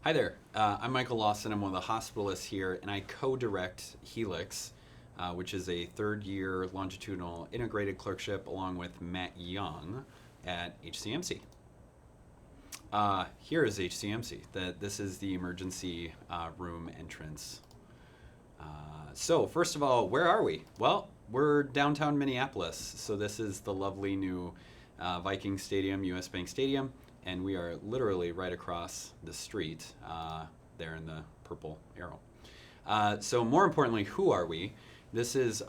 Hi there. I'm Michael Lawson. I'm one of the hospitalists here, and I co-direct HeLIX, which is a third-year longitudinal integrated clerkship, along with Matt Young at HCMC. Here is HCMC. This is the emergency room entrance. So first of all, where are we? Well, we're downtown Minneapolis. So this is the lovely new Viking Stadium, US Bank Stadium. And we are literally right across the street there in the purple arrow. So more importantly, who are we? This is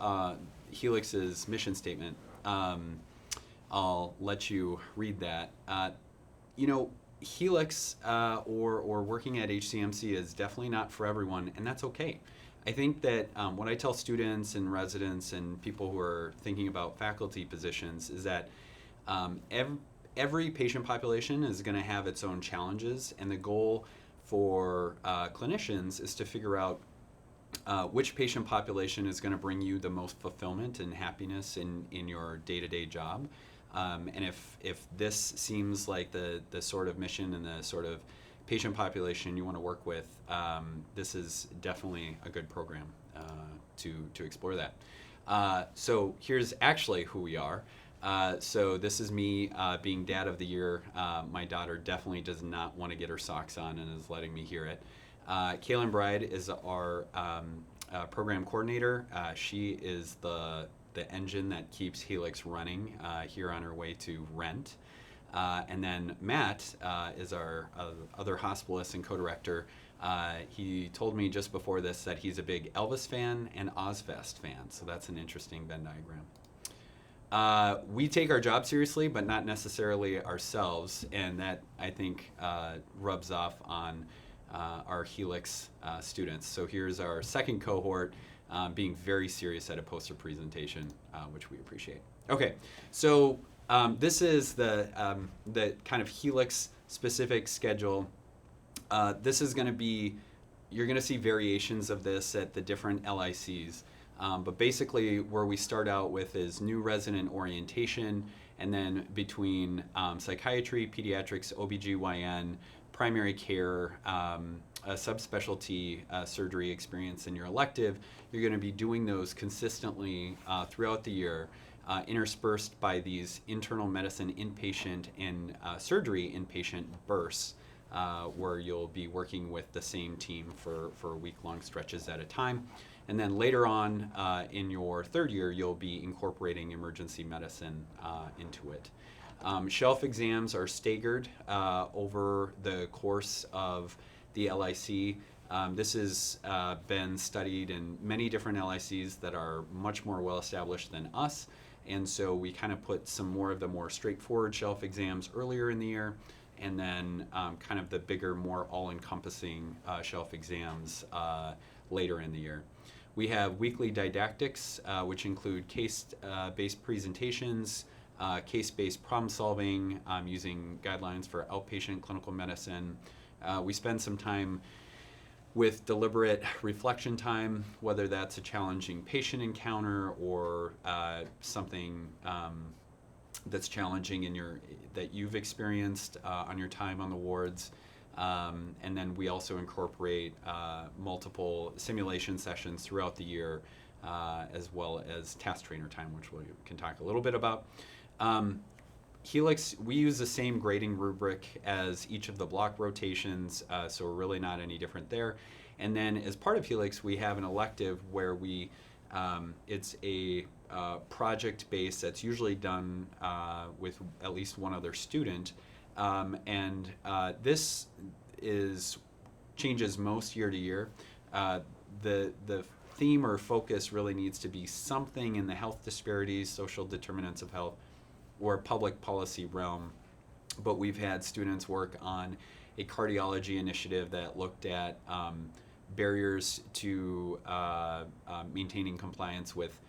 HeLIX's mission statement. I'll let you read that. HeLIX or working at HCMC is definitely not for everyone, and that's okay. I think that what I tell students and residents and people who are thinking about faculty positions is that every patient population is going to have its own challenges, and the goal for clinicians is to figure out which patient population is going to bring you the most fulfillment and happiness in your day-to-day job. And if this seems like the sort of mission and the sort of patient population you want to work with, this is definitely a good program to explore that. So here's actually who we are. So this is me being Dad of the Year. My daughter definitely does not want to get her socks on and is letting me hear it. Kaylin Bride is our program coordinator. She is the engine that keeps HeLIX running here on her way to Rent. And then Matt is our other hospitalist and co-director. He told me just before this that he's a big Elvis fan and Ozfest fan, so that's an interesting Venn diagram. We take our job seriously, but not necessarily ourselves, and that, I think, rubs off on our HeLIX students. So here's our second cohort being very serious at a poster presentation, which we appreciate. Okay, so this is the kind of HeLIX specific schedule. This is going to be, you're going to see variations of this at the different LICs. But basically where we start out with is new resident orientation, and then between psychiatry, pediatrics, OBGYN, primary care, a subspecialty surgery experience in your elective, you're going to be doing those consistently throughout the year, interspersed by these internal medicine inpatient and surgery inpatient bursts, where you'll be working with the same team for week-long stretches at a time. And then later on in your third year, you'll be incorporating emergency medicine into it. Shelf exams are staggered over the course of the LIC. This has been studied in many different LICs that are much more well established than us. And so we kind of put some more of the more straightforward shelf exams earlier in the year, and then kind of the bigger, more all-encompassing shelf exams later in the year. We have weekly didactics, which include case-based presentations, case-based problem solving, using guidelines for outpatient clinical medicine. We spend some time with deliberate reflection time, whether that's a challenging patient encounter or something that's challenging that you've experienced on your time on the wards. And then we also incorporate multiple simulation sessions throughout the year, as well as task trainer time, which we can talk a little bit about. HeLIX, we use the same grading rubric as each of the block rotations, so we're really not any different there. And then as part of HeLIX, we have an elective where it's a project base that's usually done with at least one other student. And this changes most year to year. The theme or focus really needs to be something in the health disparities, social determinants of health, or public policy realm. But we've had students work on a cardiology initiative that looked at barriers to maintaining compliance with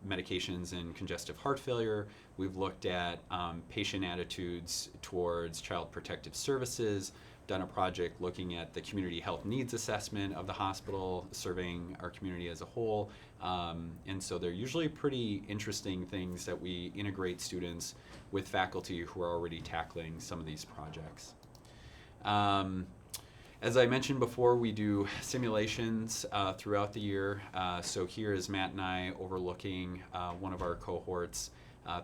medications in congestive heart failure. We've looked at patient attitudes towards child protective services, done a project looking at the community health needs assessment of the hospital, surveying our community as a whole. And so they're usually pretty interesting things that we integrate students with faculty who are already tackling some of these projects. As I mentioned before, we do simulations throughout the year. So here is Matt and I overlooking one of our cohorts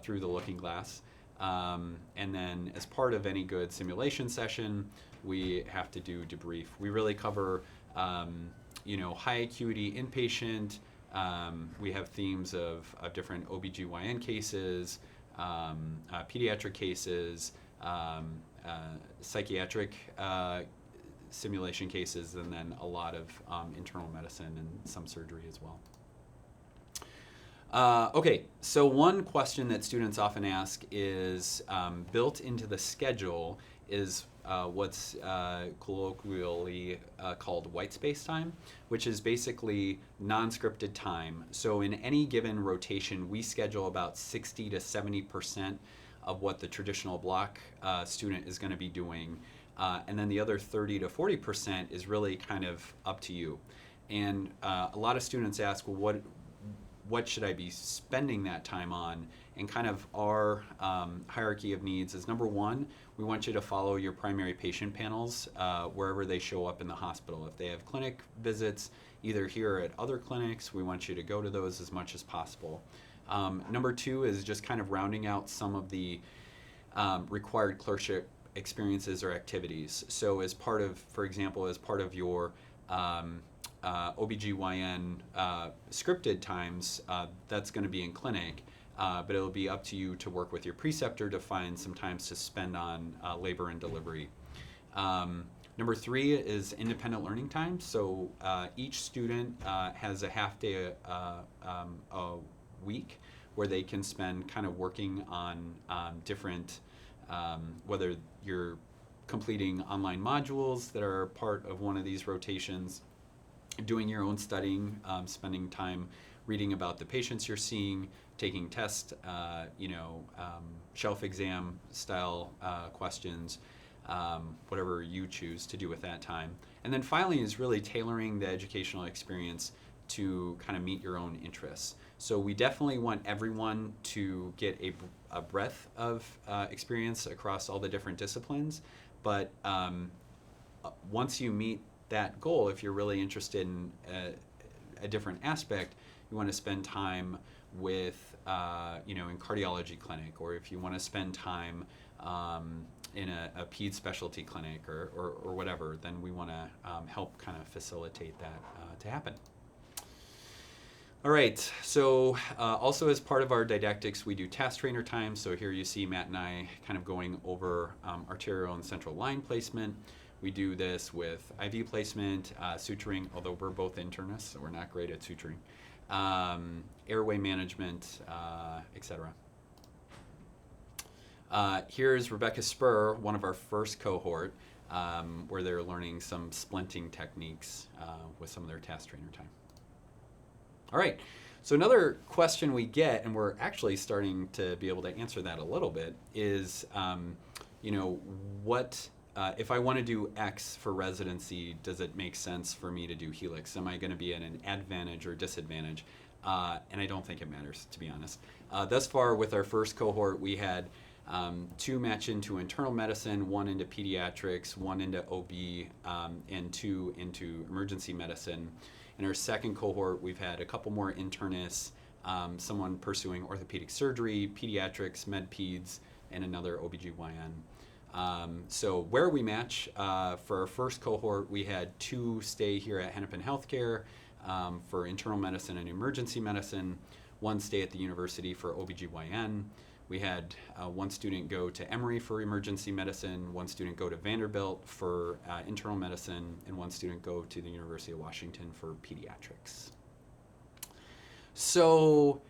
through the looking glass. And then as part of any good simulation session, we have to do debrief. We really cover high acuity inpatient. We have themes of different OBGYN cases, pediatric cases, psychiatric simulation cases, and then a lot of internal medicine and some surgery as well. Okay, so one question that students often ask is, built into the schedule is what's colloquially called white space time, which is basically non-scripted time. So in any given rotation, we schedule about 60 to 70% of what the traditional block student is going to be doing. And then the other 30 to 40% is really kind of up to you. And a lot of students ask, well, what should I be spending that time on? And kind of our hierarchy of needs is, number one, we want you to follow your primary patient panels wherever they show up in the hospital. If they have clinic visits, either here or at other clinics, we want you to go to those as much as possible. Number two is just kind of rounding out some of the required clerkship experiences or activities. So as part of, for example, as part of your OBGYN scripted times, that's going to be in clinic, but it'll be up to you to work with your preceptor to find some times to spend on labor and delivery. Number three is independent learning time. So each student has a half day a week where they can spend kind of working on different, whether you're completing online modules that are part of one of these rotations, doing your own studying, spending time reading about the patients you're seeing, taking tests, shelf exam style questions, whatever you choose to do with that time. And then finally is really tailoring the educational experience to kind of meet your own interests. So we definitely want everyone to get a breadth of experience across all the different disciplines, but once you meet that goal, if you're really interested in a different aspect, you want to spend time with, in cardiology clinic, or if you want to spend time in a ped specialty clinic or whatever, then we want to help kind of facilitate that to happen. All right, so also as part of our didactics, we do task trainer time. So here you see Matt and I kind of going over arterial and central line placement. We do this with IV placement, suturing, although we're both internists, so we're not great at suturing, airway management, etc. Here's Rebecca Spur, one of our first cohort, where they're learning some splinting techniques with some of their task trainer time. All right, so another question we get, and we're actually starting to be able to answer that a little bit, is, if I want to do X for residency, does it make sense for me to do HeLIX? Am I going to be at an advantage or disadvantage? And I don't think it matters, to be honest. Thus far, with our first cohort, we had 2 match into internal medicine, 1 into pediatrics, 1 into OB, and 2 into emergency medicine. In our second cohort, we've had a couple more internists, someone pursuing orthopedic surgery, pediatrics, med peds, and another OBGYN. So where we match, for our first cohort, we had 2 stay here at Hennepin Healthcare for internal medicine and emergency medicine, 1 stay at the university for OBGYN. We had 1 student go to Emory for emergency medicine, 1 student go to Vanderbilt for internal medicine, and 1 student go to the University of Washington for pediatrics. So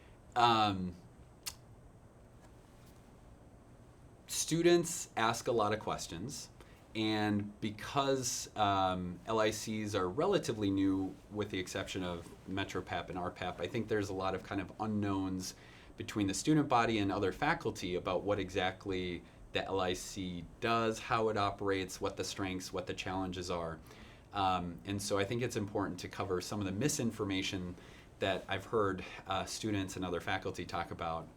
students ask a lot of questions, and because LICs are relatively new, with the exception of MetroPAP and RPAP, I think there's a lot of kind of unknowns between the student body and other faculty about what exactly the LIC does, how it operates, what the strengths, what the challenges are. And so I think it's important to cover some of the misinformation that I've heard students and other faculty talk about.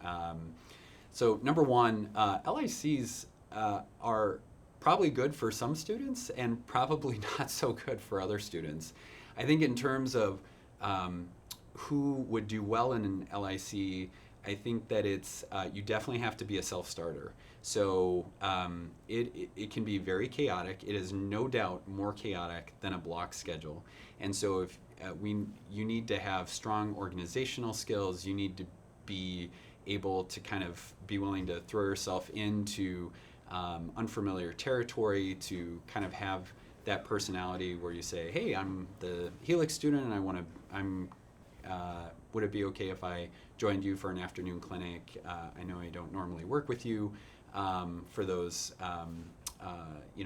So number one, LICs are probably good for some students and probably not so good for other students. I think in terms of who would do well in an LIC, I think that it's you definitely have to be a self-starter. So it can be very chaotic. It is no doubt more chaotic than a block schedule. And so if you need to have strong organizational skills, you need to be able to kind of be willing to throw yourself into unfamiliar territory, to kind of have that personality where you say, hey, I'm the HeLIX student and would it be okay if I joined you for an afternoon clinic? I know I don't normally work with you for those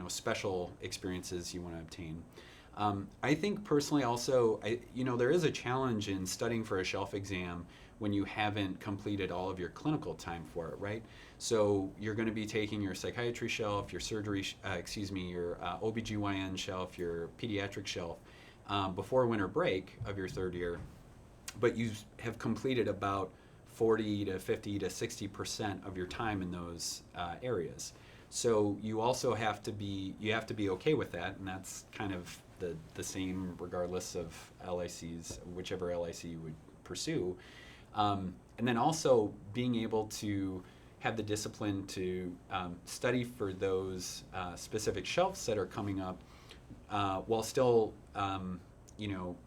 special experiences you want to obtain. I think personally also, there is a challenge in studying for a shelf exam when you haven't completed all of your clinical time for it, right? So you're going to be taking your psychiatry shelf, your surgery, your OBGYN shelf, your pediatric shelf before winter break of your third year, but you have completed about 40 to 50 to 60% of your time in those areas. So you also have to be okay with that, and that's kind of the same regardless of LICs, whichever LIC you would pursue. And then also being able to have the discipline to study for those specific shelves that are coming up while still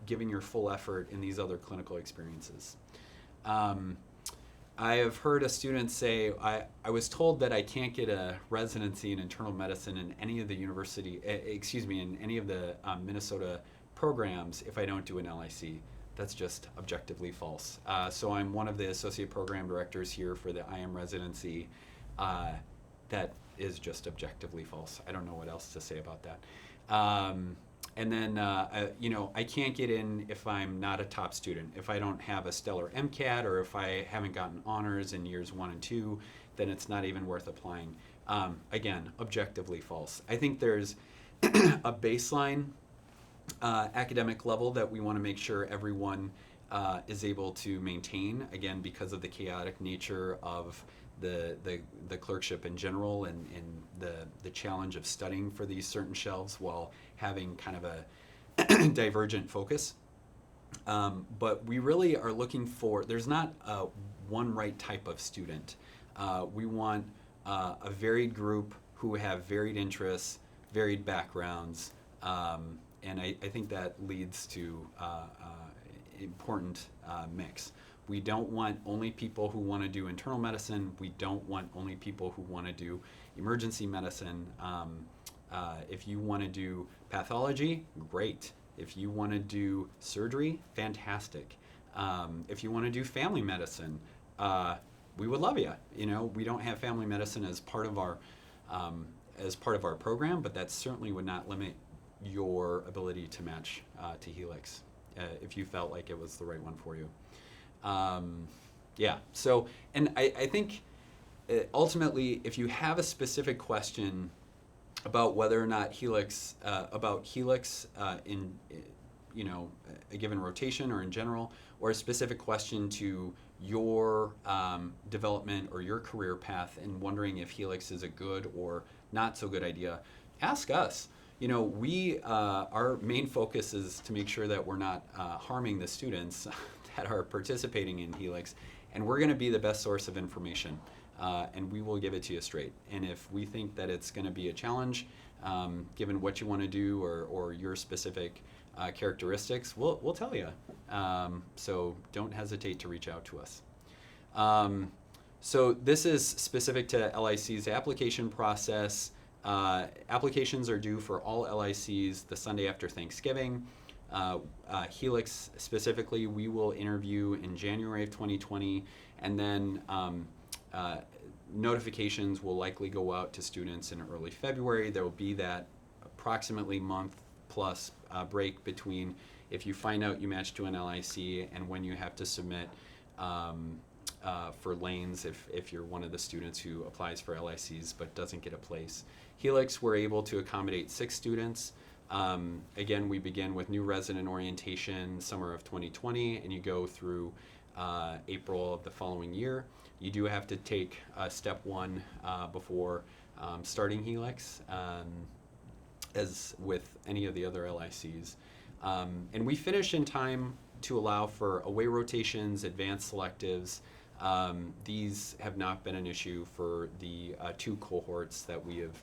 giving your full effort in these other clinical experiences. I have heard a student say, I was told that I can't get a residency in internal medicine in any of the in any of the Minnesota programs if I don't do an LIC. That's just objectively false. So I'm one of the associate program directors here for the IM residency. That is just objectively false. I don't know what else to say about that. And then, I can't get in if I'm not a top student. If I don't have a stellar MCAT, or if I haven't gotten honors in years 1 and 2, then it's not even worth applying. Again, objectively false. I think there's a baseline academic level that we want to make sure everyone is able to maintain, again, because of the chaotic nature of the clerkship in general, and the challenge of studying for these certain shelves while having kind of a divergent focus. But we really are looking for, there's not one right type of student. We want a varied group who have varied interests, varied backgrounds, and I think that leads to important mix. We don't want only people who want to do internal medicine. We don't want only people who want to do emergency medicine. If you want to do pathology, great. If you want to do surgery, fantastic. If you want to do family medicine, we would love you. We don't have family medicine as part of our program, but that certainly would not limit your ability to match to HeLIX if you felt like it was the right one for you. So, and I think ultimately, if you have a specific question about whether or not HeLIX, in a given rotation or in general, or a specific question to your development or your career path, and wondering if HeLIX is a good or not so good idea, ask us. Our main focus is to make sure that we're not harming the students that are participating in HeLIX, and we're going to be the best source of information, and we will give it to you straight. And if we think that it's going to be a challenge, given what you want to do or your specific characteristics, we'll tell you. So don't hesitate to reach out to us. So this is specific to LIC's application process. Applications are due for all LICs the Sunday after Thanksgiving. HeLIX specifically, we will interview in January of 2020, and then notifications will likely go out to students in early February. There will be that approximately month plus break between if you find out you match to an LIC and when you have to submit for lanes if you're one of the students who applies for LICs but doesn't get a place. HeLIX, we're able to accommodate 6 students. Again, we begin with new resident orientation summer of 2020, and you go through April of the following year. you do have to take step one before starting HeLIX, as with any of the other LICs. And we finish in time to allow for away rotations, advanced selectives. These have not been an issue for the 2 cohorts that we have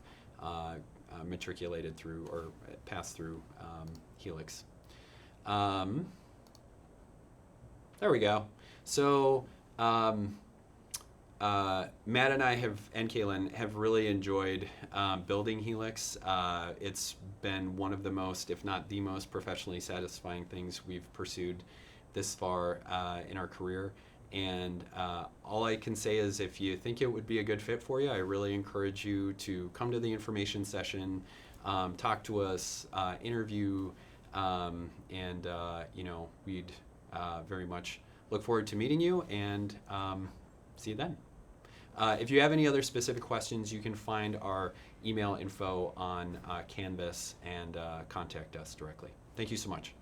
matriculated through or passed through HeLIX. There we go. So Matt and I and Kaylin have really enjoyed building HeLIX. It's been one of the most, if not the most, professionally satisfying things we've pursued this far in our career. And all I can say is, if you think it would be a good fit for you, I really encourage you to come to the information session, talk to us, interview, and we'd very much look forward to meeting you, and see you then. If you have any other specific questions, you can find our email info on Canvas and contact us directly. Thank you so much.